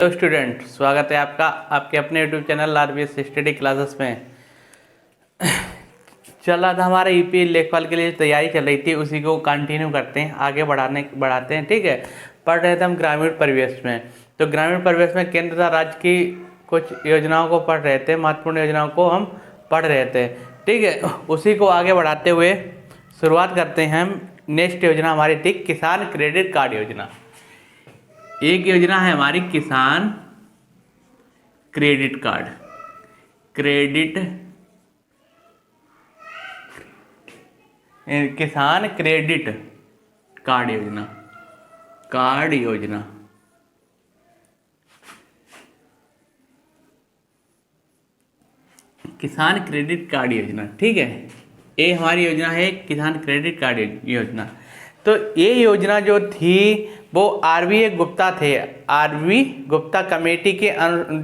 तो स्टूडेंट, स्वागत है आपका आपके अपने YouTube channel RBS study classes में। चल रहा था हमारा यूपी लेखपाल के लिए तैयारी चल रही थी, उसी को कंटिन्यू करते हैं, आगे बढ़ाते हैं। ठीक है, पढ़ रहे थे हम ग्रामीण परिवेश में। तो ग्रामीण परिवेश में केंद्र तथा राज्य की कुछ योजनाओं को पढ़ रहे थे, महत्वपूर्ण योजनाओं को हम पढ़ रहे थे। ठीक है, उसी को आगे बढ़ाते हुए शुरुआत करते हैं हम। नेक्स्ट योजना हमारी थी किसान क्रेडिट कार्ड योजना। एक योजना है हमारी किसान क्रेडिट कार्ड, किसान क्रेडिट कार्ड योजना, किसान क्रेडिट कार्ड योजना। ठीक है, ये हमारी योजना है किसान क्रेडिट कार्ड योजना। तो ये योजना जो थी वो आरवी गुप्ता थे, आरवी गुप्ता कमेटी के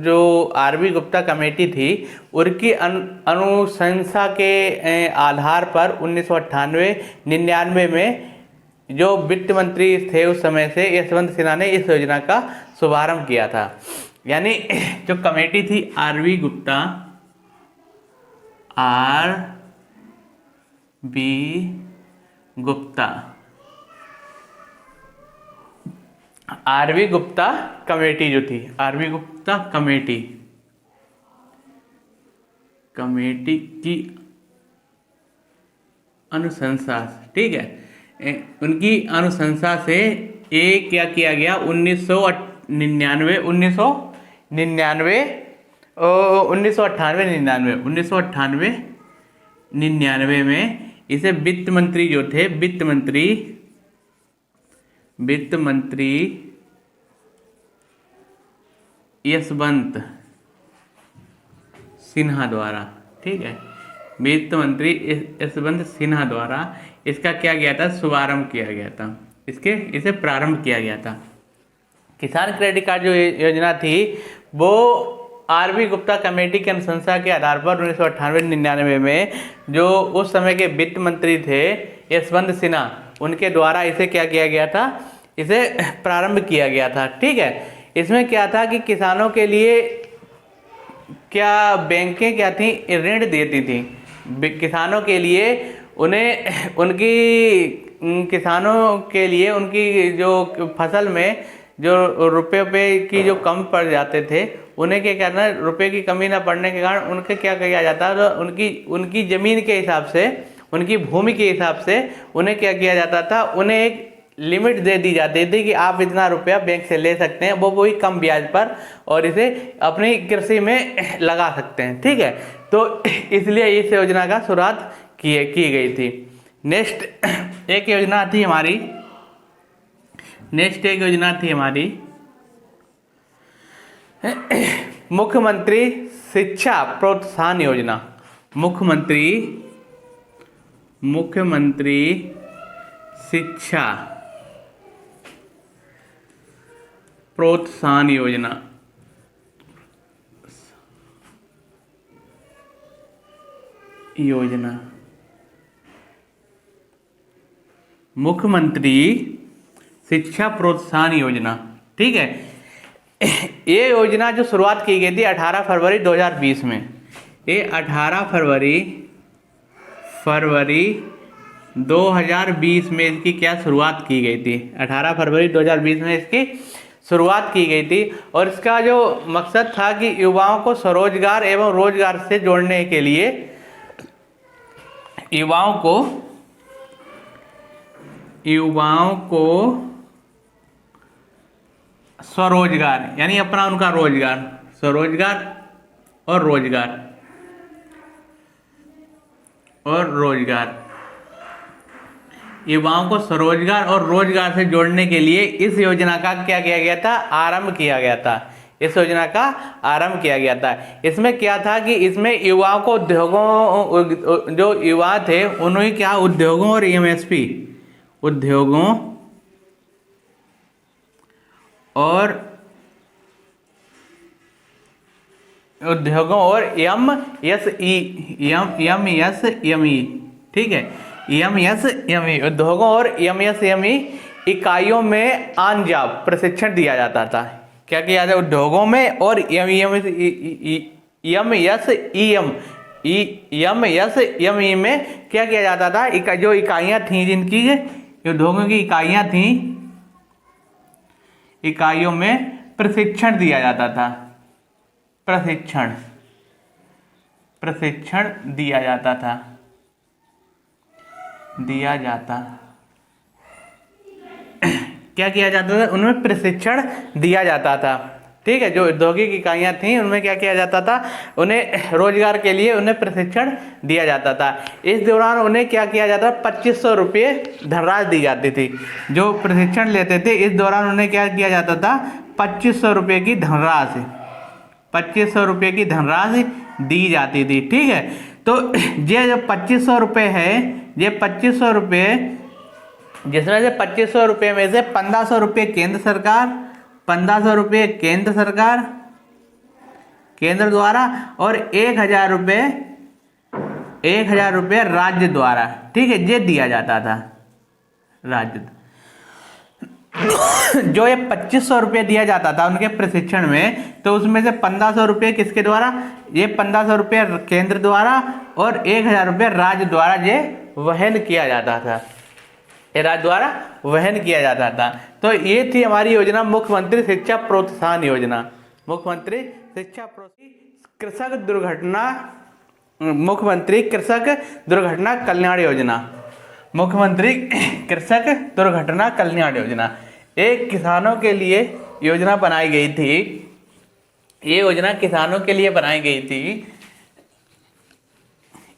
जो आरवी गुप्ता कमेटी थी उनकी अनुशंसा के आधार पर 1998-99 में जो वित्त मंत्री थे उस समय से यशवंत सिन्हा ने इस योजना का शुभारंभ किया था। यानी जो कमेटी थी RV Gupta, RV Gupta committee जो थी, आरवी गुप्ता कमेटी की अनुशंसा, ठीक है, उनकी अनुशंसा से ये क्या किया गया 1998-99 में इसे वित्त मंत्री जो थे, वित्त मंत्री यशवंत सिन्हा द्वारा, ठीक है, वित्त मंत्री यशवंत सिन्हा द्वारा इसका क्या गया था, शुभारंभ किया गया था, इसे प्रारंभ किया गया था। किसान क्रेडिट कार्ड जो योजना थी वो आरवी गुप्ता कमेटी की अनुशंसा के आधार पर 1998-99 में जो उस समय के वित्त मंत्री थे यशवंत सिन्हा, उनके द्वारा इसे क्या किया गया था, इसे प्रारंभ किया गया था। ठीक है, इसमें क्या था कि किसानों के लिए क्या बैंकें क्या थी, ऋण देती थी किसानों के लिए, उनकी जो फसल में जो रुपये की जो कम पड़ जाते थे, उन्हें क्या करना, रुपये की कमी ना पड़ने के कारण उनके क्या किया जाता था, उनकी ज़मीन के हिसाब से, उनकी भूमि के हिसाब से उन्हें क्या किया जाता था, उन्हें एक लिमिट दे दी जाती थी कि आप इतना रुपया बैंक से ले सकते हैं, वो वही कम ब्याज पर, और इसे अपनी कृषि में लगा सकते हैं। ठीक है, तो इसलिए इस योजना का शुरुआत की गई थी। नेक्स्ट एक योजना थी हमारी मुख्यमंत्री शिक्षा प्रोत्साहन योजना। मुख्यमंत्री शिक्षा प्रोत्साहन योजना। मुख्यमंत्री शिक्षा प्रोत्साहन योजना। ठीक है, ये योजना जो शुरुआत की गई थी 18 फरवरी 2020 में, ये 18 फरवरी 2020 में इसकी क्या शुरुआत की गई थी, 18 फरवरी 2020 में इसकी शुरुआत की गई थी। और इसका जो मकसद था कि युवाओं को स्वरोजगार एवं रोजगार से जोड़ने के लिए, युवाओं को स्वरोजगार यानी अपना उनका रोजगार, स्वरोजगार और रोजगार, युवाओं को स्वरोजगार और रोजगार से जोड़ने के लिए इस योजना का क्या किया गया था, आरंभ किया गया था। इस योजना का आरंभ किया गया था। इसमें क्या था कि इसमें युवाओं को उद्योगों, जो युवा थे उन्हें क्या उद्योगों और एमएसपी, उद्योगों और एमएसएमई, ठीक है, एमएसएमई उद्योगों और एमएसएमई इकाइयों में ऑन जॉब प्रशिक्षण दिया जाता था। क्या किया जाता है उद्योगों में, और एम में क्या किया जाता था, जो इकाइयां थी जिनकी उद्योगों की इकाइयां थी, इकाइयों में प्रशिक्षण दिया जाता था, प्रशिक्षण दिया जाता था, क्या किया जाता था, उनमें प्रशिक्षण दिया जाता था। ठीक है, जो औद्योगिक इकाइयां थी उनमें क्या किया जाता था, उन्हें रोजगार के लिए उन्हें प्रशिक्षण दिया जाता था। इस दौरान उन्हें क्या किया जाता, 2500 रुपये धनराशि दी जाती थी। जो प्रशिक्षण लेते थे इस दौरान उन्हें क्या किया जाता था, 2500 रुपये की धनराशि, 2500 रुपये की धनराशि दी जाती थी। ठीक है, तो ये जो 2500 रुपये है, ये 2500 रुपये, जिसमें से 2500 रुपये में से 1500 रुपये केंद्र सरकार, 1500 रुपये केंद्र सरकार केंद्र द्वारा, और 1000 रुपये, 1000 रुपये राज्य द्वारा। ठीक है, ये दिया जाता था राज्य। जो ये 2500 रुपये दिया जाता था उनके प्रशिक्षण में, तो उसमें से 1500 रुपये किसके द्वारा, ये 1500 रुपये केंद्र द्वारा और 1000 रुपये राज्य द्वारा ये वहन किया जाता था, राज्य द्वारा वहन किया जाता था। तो ये थी हमारी योजना मुख्यमंत्री शिक्षा प्रोत्साहन योजना, मुख्यमंत्री शिक्षा कृषक दुर्घटना, मुख्यमंत्री कृषक दुर्घटना कल्याण योजना, मुख्यमंत्री कृषक दुर्घटना कल्याण योजना एक किसानों के लिए योजना बनाई गई थी। ये योजना किसानों के लिए बनाई गई थी।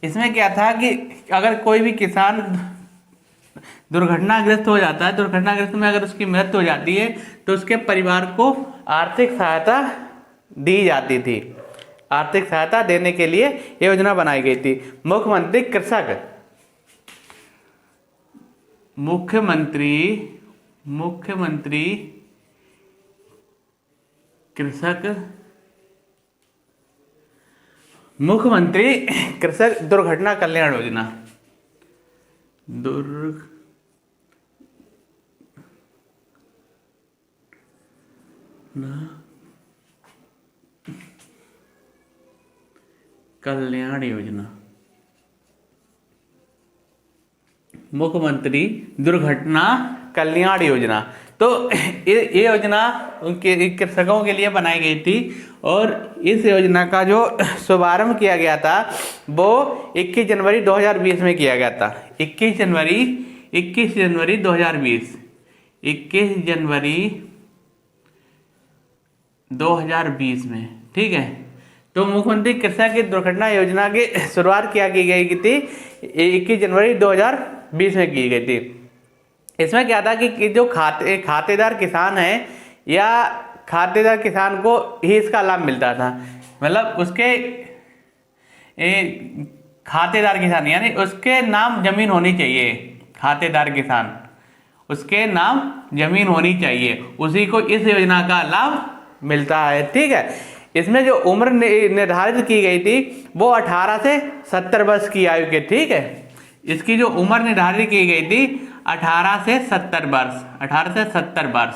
इसमें क्या था कि अगर कोई भी किसान दुर्घटनाग्रस्त हो जाता है, दुर्घटनाग्रस्त में अगर उसकी मृत्यु हो जाती है तो उसके परिवार को आर्थिक सहायता दी जाती थी। आर्थिक सहायता देने के लिए योजना बनाई गई थी। मुख्यमंत्री कृषक कृषक दुर्घटना कल्याण योजना, कल्याण योजना, मुख्यमंत्री दुर्घटना कल्याण योजना। तो ये योजना उनके कृषकों के लिए बनाई गई थी और इस योजना का जो शुभारंभ किया गया था वो 21 जनवरी 2020 में किया गया था। 21 जनवरी 2020, 21 जनवरी 2020 में। ठीक है, तो मुख्यमंत्री कृषक की दुर्घटना योजना की शुरुआत किया की गई थी 21 जनवरी 2020 में की गई थी। इसमें क्या था कि जो खातेदार किसान है या खातेदार किसान को ही इसका लाभ मिलता था। मतलब उसके खातेदार किसान यानी उसके नाम जमीन होनी चाहिए। खातेदार किसान उसके नाम जमीन होनी चाहिए, उसी को इस योजना का लाभ मिलता है। ठीक है, इसमें जो उम्र निर्धारित की गई थी वो 18 से 70 वर्ष की आयु के। ठीक है, इसकी जो उम्र निर्धारित की गई थी 18 से 70 वर्ष, 18 से 70 वर्ष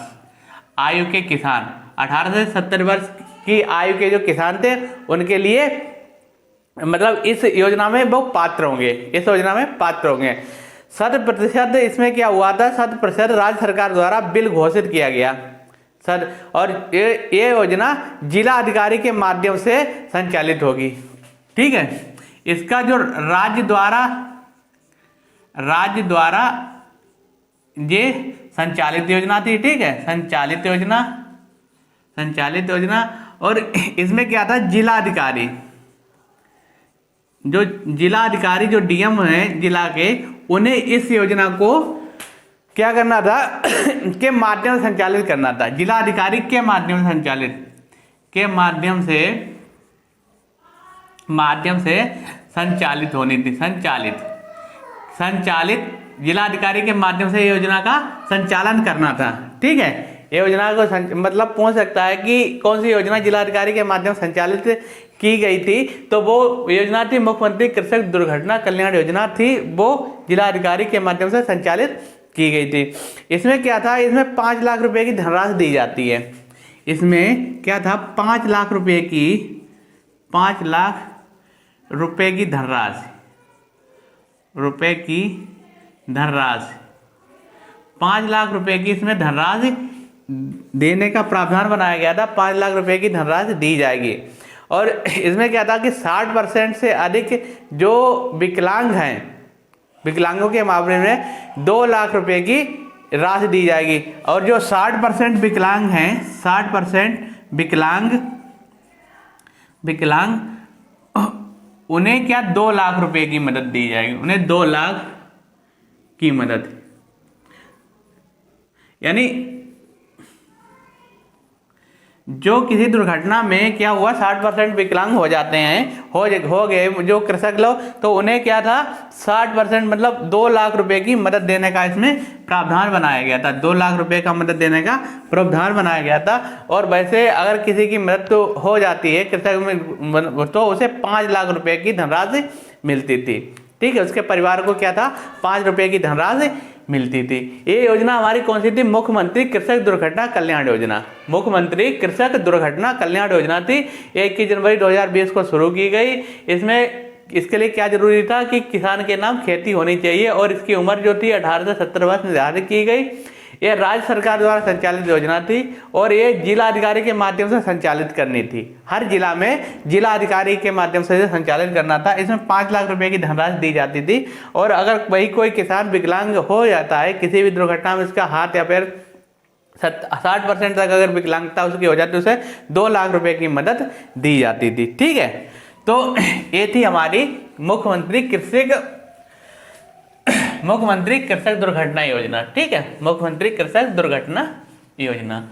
आयु के किसान, 18 से 70 वर्ष की आयु के जो किसान थे उनके लिए मतलब इस योजना में वो पात्र होंगे, इस योजना में पात्र होंगे। 100% इसमें क्या हुआ था, 100% राज्य सरकार द्वारा बिल घोषित किया गया सर, और ये योजना जिला अधिकारी के माध्यम से संचालित होगी। ठीक है, इसका जो राज्य द्वारा ये संचालित योजना थी। ठीक है, संचालित योजना और इसमें क्या था, जिला अधिकारी जो डीएम है जिला के, उन्हें इस योजना को क्या करना था के माध्यम से संचालित करना था। जिला अधिकारी के माध्यम से संचालित होनी थी। संचालित जिला अधिकारी के माध्यम से योजना का संचालन करना था। ठीक है, ये योजना को मतलब पूछ सकता है कि कौन सी योजना जिला अधिकारी के माध्यम से संचालित की गई थी, तो वो योजना थी मुख्यमंत्री कृषक दुर्घटना कल्याण योजना थी, वो जिला अधिकारी के माध्यम से संचालित की गई थी। इसमें क्या था, इसमें 5 लाख रुपए की धनराशि दी जाती है। इसमें क्या था, 5 लाख रुपए की 5 लाख रुपए की धनराशि 5 लाख रुपए की इसमें धनराशि देने का प्रावधान बनाया गया था। 5 लाख रुपए की धनराशि दी जाएगी। और इसमें क्या था कि 60% से अधिक जो विकलांग हैं, विकलांगों के मामले में 2 लाख रुपए की राशि दी जाएगी। और जो 60% विकलांग हैं, 60% विकलांग उन्हें क्या 2 लाख रुपए की मदद दी जाएगी। उन्हें 2 लाख की मदद, यानी जो किसी दुर्घटना में क्या हुआ, 60% विकलांग हो जाते हैं, हो गए जो कृषक लोग, तो उन्हें क्या था 60% मतलब 2 लाख रुपए की मदद देने का इसमें प्रावधान बनाया गया था। 2 लाख रुपए का मदद देने का प्रावधान बनाया गया था। और वैसे अगर किसी की मृत्यु तो हो जाती है कृषक में, तो उसे 5 लाख रुपए की धनराशि मिलती थी। ठीक है, उसके परिवार को क्या था, 5 रुपए की धनराशि मिलती थी। ये योजना हमारी कौन सी थी, मुख्यमंत्री कृषक दुर्घटना कल्याण योजना। मुख्यमंत्री कृषक दुर्घटना कल्याण योजना थी, 21 जनवरी 2020 को शुरू की गई। इसके लिए क्या जरूरी था कि किसान के नाम खेती होनी चाहिए और इसकी उम्र जो थी 18 से 70 वर्ष निर्धारित की गई। यह राज्य सरकार द्वारा संचालित योजना थी और ये जिला अधिकारी के माध्यम से संचालित करनी थी। हर जिला में जिला अधिकारी के माध्यम से संचालित करना था। इसमें 5 लाख रुपए की धनराशि दी जाती थी। और अगर वही कोई किसान विकलांग हो जाता है किसी भी दुर्घटना में, इसका हाथ या पैर 60% तक अगर विकलांगता उसकी हो जाती है, उसे 2 लाख रुपए की मदद दी जाती थी। ठीक है, तो ये थी हमारी मुख्यमंत्री कृषक दुर्घटना योजना। ठीक है, मुख्यमंत्री कृषक दुर्घटना योजना।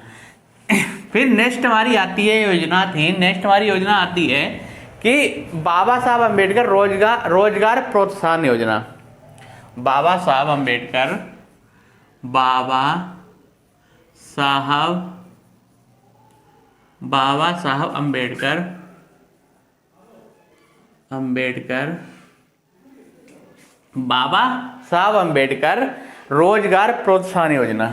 फिर नेक्स्ट हमारी आती है योजना आती है कि बाबा साहब अम्बेडकर रोजगार प्रोत्साहन योजना। बाबा साहब अम्बेडकर रोजगार प्रोत्साहन योजना।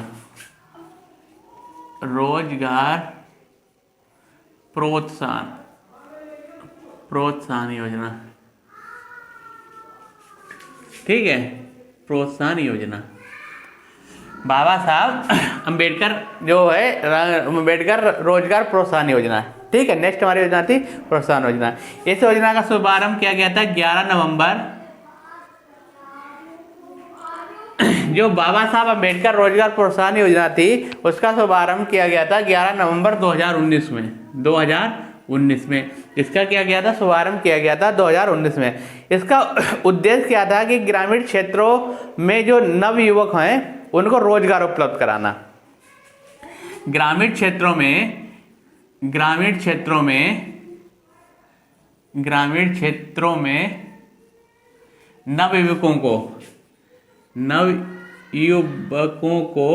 ठीक है, प्रोत्साहन योजना। बाबा साहब अम्बेडकर जो है अम्बेडकर रोजगार प्रोत्साहन योजना। ठीक है, नेक्स्ट हमारी योजना थी प्रोत्साहन योजना। इस योजना का शुभारंभ किया गया था 11 नवंबर। जो बाबा साहब अम्बेडकर रोजगार प्रोत्साहन योजना थी उसका शुभारंभ किया गया था 11 नवंबर 2019 में। इसका क्या गया था, शुभारंभ किया गया था 2019 में। इसका उद्देश्य क्या था कि ग्रामीण क्षेत्रों में जो नवयुवक हैं उनको रोजगार उपलब्ध कराना। ग्रामीण क्षेत्रों में नवयुवकों को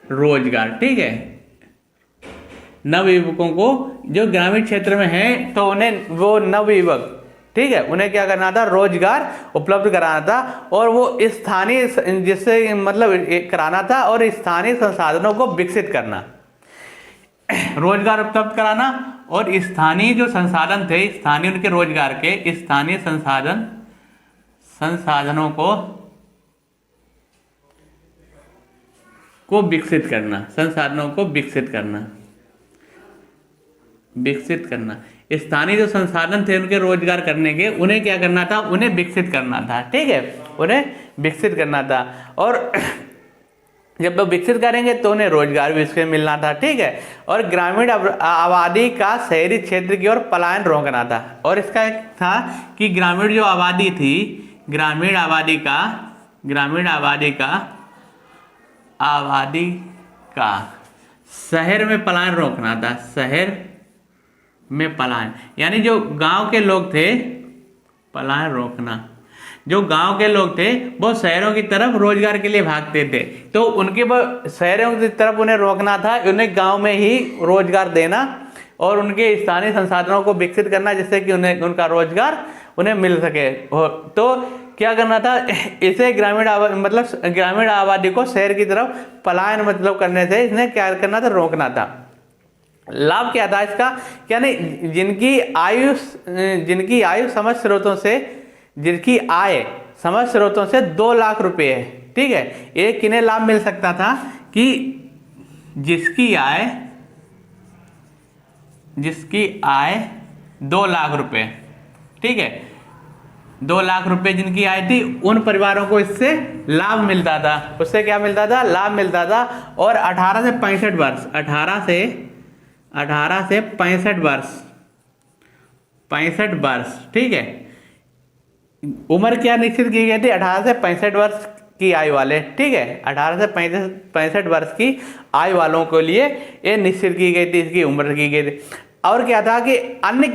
रोजगार। ठीक है, नवयुवकों को जो ग्रामीण क्षेत्र में हैं तो उन्हें वो नवयुवक, ठीक है, उन्हें क्या करना था, रोजगार उपलब्ध कराना था। और वो स्थानीय जिससे मतलब कराना था और स्थानीय संसाधनों को विकसित करना। रोजगार उपलब्ध कराना और स्थानीय जो संसाधन थे, स्थानीय उनके रोजगार के स्थानीय संसाधनों को विकसित करना। स्थानीय जो संसाधन थे उनके रोजगार करने के, उन्हें क्या करना था, उन्हें विकसित करना था। ठीक है, उन्हें विकसित करना था। और जब लोग विकसित करेंगे तो उन्हें रोजगार भी इससे मिलना था। ठीक है, और ग्रामीण आबादी का शहरी क्षेत्र की ओर पलायन रोकना था। और इसका एक था कि ग्रामीण जो आबादी थी, ग्रामीण आबादी का शहर में पलायन रोकना था। शहर में पलायन, यानी जो गांव के लोग थे, पलायन रोकना। जो गांव के लोग थे वो शहरों की तरफ रोजगार के लिए भागते थे, तो उनके शहरों की तरफ उन्हें रोकना था, उन्हें गांव में ही रोजगार देना और उनके स्थानीय संसाधनों को विकसित करना जिससे कि उनका रोजगार उन्हें मिल सके। तो क्या करना था, इसे ग्रामीण आबादी को शहर की तरफ पलायन मतलब करने से इसने क्या करना था, रोकना था। लाभ क्या था इसका, क्या नहीं, जिनकी आय समस्त स्रोतों से 2 लाख रुपए है, ठीक है। एक किन्हें लाभ मिल सकता था कि जिसकी आय 2 लाख रुपए, ठीक है, 2 लाख रुपए जिनकी आय थी, उन परिवारों को इससे लाभ मिलता था। उससे क्या मिलता था, लाभ मिलता था। और 18 से 65 वर्ष, 18 से 65 वर्ष, ठीक है, उम्र क्या निश्चित की गई थी, 18 से 65 वर्ष की आयु वाले, ठीक है, 18 से 65 वर्ष की आयु वालों के लिए ये निश्चित की गई थी, इसकी उम्र की गई थी। और क्या था कि अन्य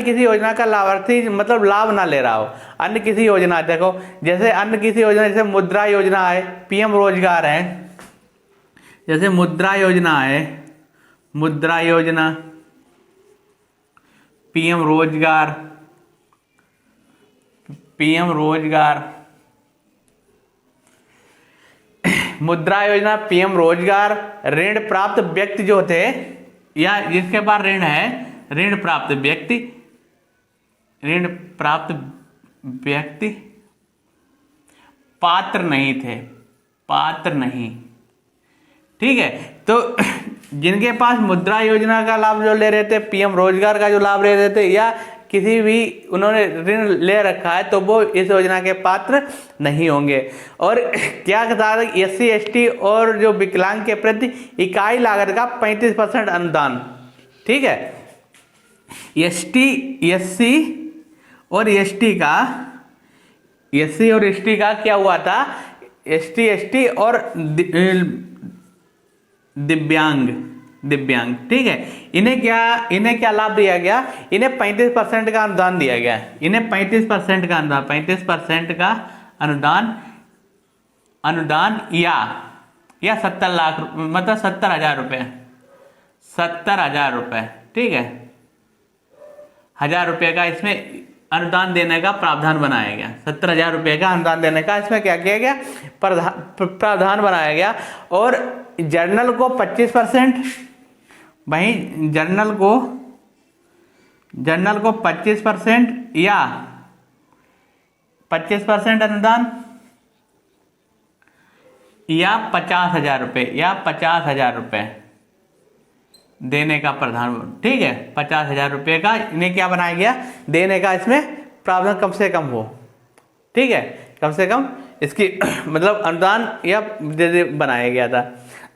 किसी योजना का लाभार्थी मतलब लाभ ना ले रहा हो, अन्य किसी योजना, देखो जैसे अन्य किसी योजना, जैसे मुद्रा योजना है, पीएम रोजगार है, जैसे मुद्रा योजना है, मुद्रा योजना, पीएम रोजगार, मुद्रा योजना, पीएम रोजगार, ऋण प्राप्त व्यक्ति जो थे, या जिसके पास ऋण है, ऋण प्राप्त व्यक्ति पात्र नहीं, ठीक है। तो जिनके पास मुद्रा योजना का लाभ जो ले रहे थे, पीएम रोजगार का जो लाभ ले रहे थे, या किसी भी उन्होंने ऋण ले रखा है, तो वो इस योजना के पात्र नहीं होंगे। और क्या था, SC ST और जो विकलांग के प्रति इकाई लागत का 35% अनुदान, ठीक है। SC और ST का क्या हुआ था, SC ST और दिव्यांग, ठीक है, इन्हें क्या लाभ दिया गया, इन्हें 35% का अनुदान दिया गया, इन्हें 35% का अनुदान या 70 लाख मतलब 70,000 रुपए, ठीक है, 1,000 रुपये का इसमें अनुदान देने का प्रावधान बनाया गया। 70,000 रुपये का अनुदान देने का इसमें क्या किया गया, प्रावधान बनाया गया। और जर्नल को 25%, वहीं जर्नल को 25% या 25% अनुदान या 50,000 रुपये देने का प्रावधान, ठीक है, 50,000 रुपये का इन्हें क्या बनाया गया, देने का इसमें प्रावधान कम से कम हो, ठीक है, कम से कम इसकी मतलब अनुदान या बनाया गया था।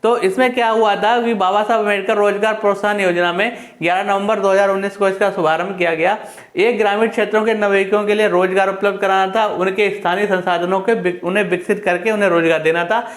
तो इसमें क्या हुआ था कि बाबा साहब अम्बेडकर रोजगार प्रोत्साहन योजना में 11 नवंबर 2019 को इसका शुभारंभ किया गया। एक ग्रामीण क्षेत्रों के नवयुवकों के लिए रोजगार उपलब्ध कराना था, उनके स्थानीय संसाधनों के उन्हें विकसित करके उन्हें रोजगार देना था।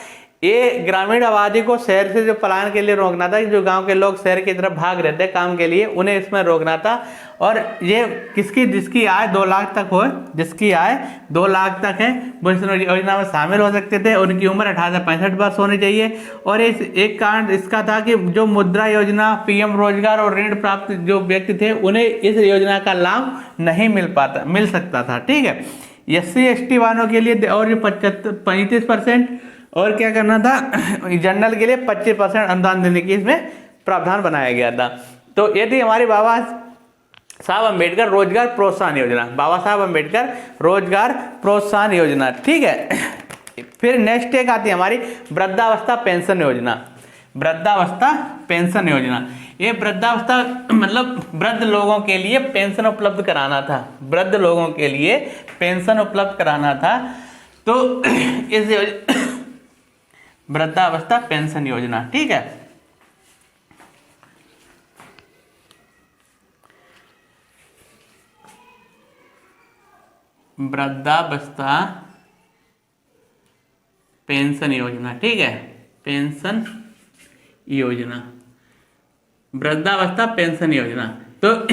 ये ग्रामीण आबादी को शहर से जो पलायन के लिए रोकना था, जो गांव के लोग शहर की तरफ भाग रहे थे काम के लिए, उन्हें इसमें रोकना था। और ये जिसकी आय 2 लाख तक हो, जिसकी आय 2 लाख तक है, वो इस योजना में शामिल हो सकते थे। उनकी उम्र 18 से 65 वर्ष होनी चाहिए। और एक कारण इसका था कि जो मुद्रा योजना, पीएम रोजगार और ऋण प्राप्त जो व्यक्ति थे, उन्हें इस योजना का लाभ नहीं मिल सकता था, ठीक है। SC ST वालों के लिए और 35% और क्या करना था, जनरल के लिए 25% अनुदान देने की इसमें प्रावधान बनाया गया था। तो ये थी हमारी बाबा साहब अम्बेडकर रोजगार प्रोत्साहन योजना, बाबा साहब अम्बेडकर रोजगार प्रोत्साहन योजना, ठीक है। फिर नेक्स्ट एक आती है हमारी वृद्धावस्था पेंशन योजना। वृद्धावस्था पेंशन योजना, ये वृद्धावस्था मतलब वृद्ध लोगों के लिए पेंशन उपलब्ध कराना था, वृद्ध लोगों के लिए पेंशन उपलब्ध कराना था। तो इस वृद्धावस्था पेंशन योजना, ठीक है। वृद्धावस्था पेंशन योजना, ठीक है, पेंशन योजना, वृद्धावस्था पेंशन योजना। तो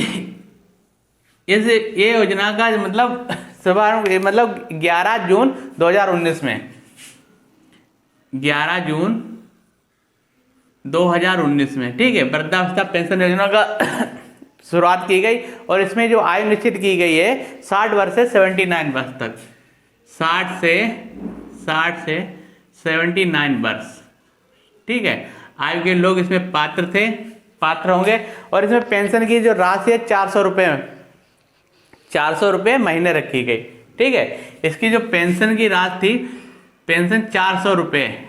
ये योजना का मतलब शुभारंभ मतलब 11 जून 2019 में, 11 जून 2019 में, ठीक है, वृद्धावस्था पेंशन योजना का शुरुआत की गई। और इसमें जो आयु निश्चित की गई है 60 वर्ष से 79 वर्ष तक, 60 से 79 वर्ष, ठीक है, आयु के लोग इसमें पात्र थे, पात्र होंगे। और इसमें पेंशन की जो राशि है 400 रुपये, 400 रुपये महीने रखी गई। ठीक है, इसकी जो पेंशन की राशि थी, पेंशन 400 रुपये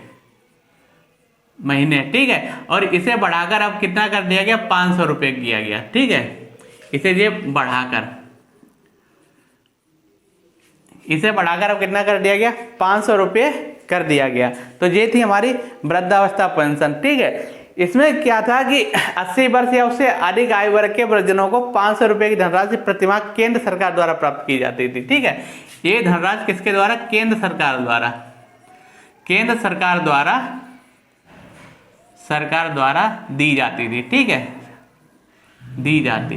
महीने। ठीक है, और इसे बढ़ाकर अब कितना कर दिया गया, 500 रुपये किया गया। ठीक है, इसे ये बढ़ाकर अब कितना कर दिया गया, 500 रुपये कर दिया गया। तो ये थी हमारी वृद्धावस्था पेंशन। ठीक है, इसमें क्या था कि 80 वर्ष या उससे अधिक आयु वर्ग के वृद्धजनों को 500 रुपये की धनराशि प्रतिमाह केंद्र सरकार द्वारा प्राप्त की जाती थी। ठीक है, ये धनराशि किसके द्वारा, केंद्र सरकार द्वारा, केंद्र सरकार द्वारा दी जाती थी। ठीक है, दी जाती,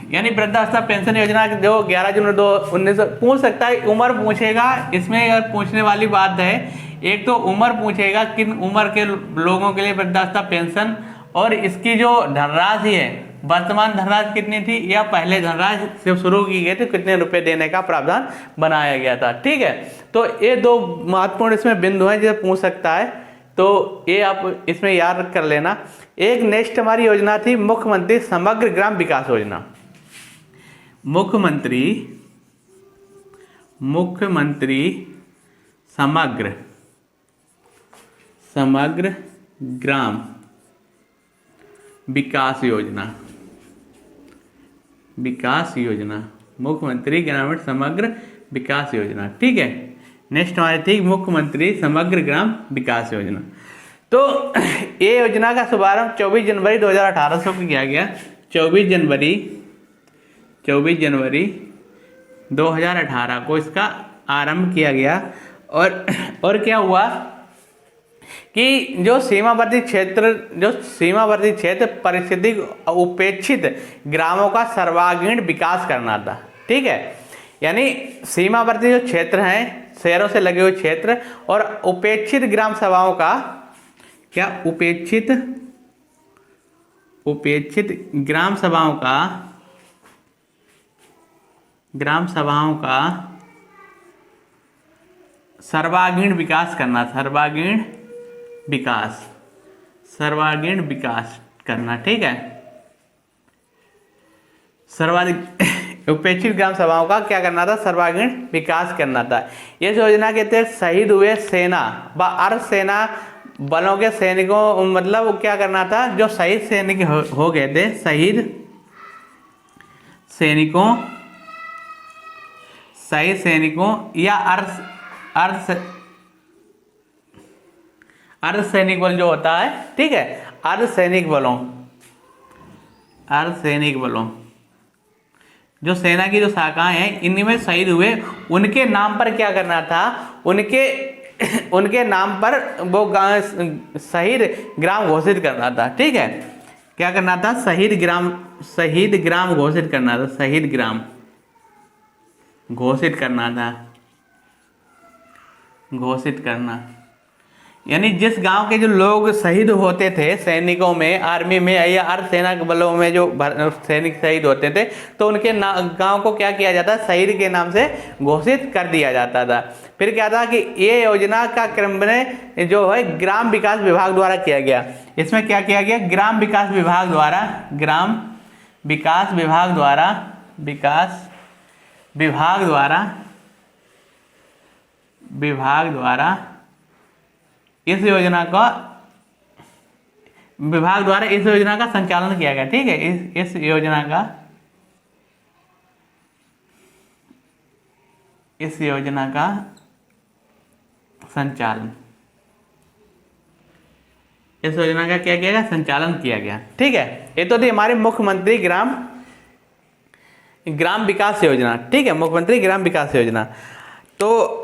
यानी वृद्धावस्था पेंशन योजना जो 11 जून 2019 पूछ सकता है, उम्र पूछेगा। इसमें अगर पूछने वाली बात है, एक तो उम्र पूछेगा, किन उम्र के लोगों के लिए वृद्धावस्था पेंशन, और इसकी जो धनराशि है, वर्तमान धनराशि कितनी थी या पहले धनराशि जब शुरू की गई थी कितने रुपए देने का प्रावधान बनाया गया था। ठीक है, तो ये दो महत्वपूर्ण इसमें बिंदु हैं जो पूछ सकता है, तो ये आप इसमें याद कर लेना। एक नेक्स्ट हमारी योजना थी मुख्यमंत्री समग्र ग्राम विकास योजना। मुख्यमंत्री समग्र ग्राम विकास योजना, मुख्यमंत्री ग्रामीण समग्र विकास योजना। ठीक है, नेक्स्ट हमारी थी मुख्यमंत्री समग्र ग्राम विकास योजना। तो ये योजना का शुभारंभ 24 जनवरी 2018 को किया गया। 24 जनवरी 2018 को इसका आरंभ किया गया। और क्या हुआ कि जो सीमावर्ती क्षेत्र पारिस्थितिक उपेक्षित ग्रामों का सर्वांगीण विकास करना था। ठीक है, यानी सीमावर्ती जो क्षेत्र हैं, शहरों से लगे हुए क्षेत्र, और उपेक्षित ग्राम सभाओं का क्या, उपेक्षित ग्राम सभाओं का सर्वांगीण विकास करना, सर्वांगीण विकास करना। ठीक है, सर्वाधिक उपेक्षित ग्राम सभाओं का क्या करना था, सर्वांगीण विकास करना था। इस योजना के तहत शहीद हुए सेना व अर्ध सेना बलों के सैनिकों, मतलब क्या करना था, जो शहीद सैनिक हो गए थे, शहीद सैनिकों या अर्ध सैनिक बल जो होता है। ठीक है, अर्ध सैनिक बलों जो सेना की जो शाखाएं हैं, इनमें शहीद हुए, उनके नाम पर क्या करना था, उनके नाम पर वो शहीद ग्राम घोषित करना था। ठीक है, क्या करना था, शहीद ग्राम घोषित करना था, शहीद ग्राम घोषित करना, यानी जिस गांव के जो लोग शहीद होते थे सैनिकों में, आर्मी में या अर्ध सेना बलों में जो सैनिक शहीद होते थे, तो उनके गांव को क्या किया जाता, शहीद के नाम से घोषित कर दिया जाता था। फिर क्या था कि ये योजना का क्रियान्वयन जो है ग्राम विकास विभाग द्वारा किया गया। इसमें क्या किया गया, ग्राम विकास विभाग द्वारा इस योजना का संचालन किया गया। ठीक है, इस योजना का संचालन, इस योजना का क्या किया गया, संचालन किया गया। ठीक है, ये तो थी हमारी मुख्यमंत्री ग्राम विकास योजना। ठीक है, मुख्यमंत्री ग्राम विकास योजना। तो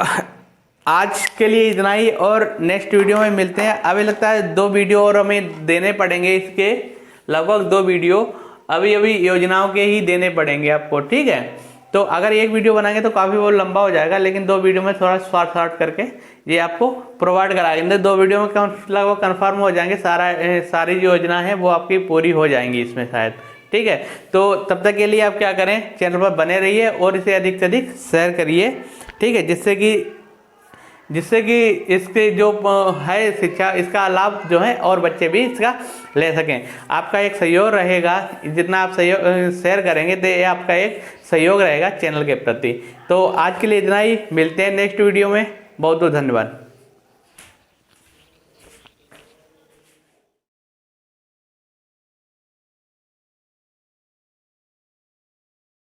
आज के लिए इतना ही, और नेक्स्ट वीडियो में मिलते हैं। अभी लगता है 2 वीडियो और हमें देने पड़ेंगे, इसके लगभग 2 वीडियो अभी योजनाओं के ही देने पड़ेंगे आपको। ठीक है, तो अगर एक वीडियो बनाएंगे तो काफ़ी वो लंबा हो जाएगा, लेकिन 2 वीडियो में थोड़ा शॉर्ट करके ये आपको प्रोवाइड कराएंगे। 2 वीडियो में लगभग कन्फर्म हो जाएंगे, सारी जो योजना है वो आपकी पूरी हो जाएंगी इसमें शायद। ठीक है, तो तब तक के लिए आप क्या करें, चैनल पर बने रहिए और इसे अधिक से अधिक शेयर करिए। ठीक है, जिससे कि जिससे कि इसके जो है शिक्षा, इसका लाभ जो है और बच्चे भी इसका ले सकें। आपका एक सहयोग रहेगा, जितना आप सहयोग शेयर करेंगे तो ये आपका एक सहयोग रहेगा चैनल के प्रति। तो आज के लिए इतना ही, मिलते हैं नेक्स्ट वीडियो में। बहुत बहुत धन्यवाद।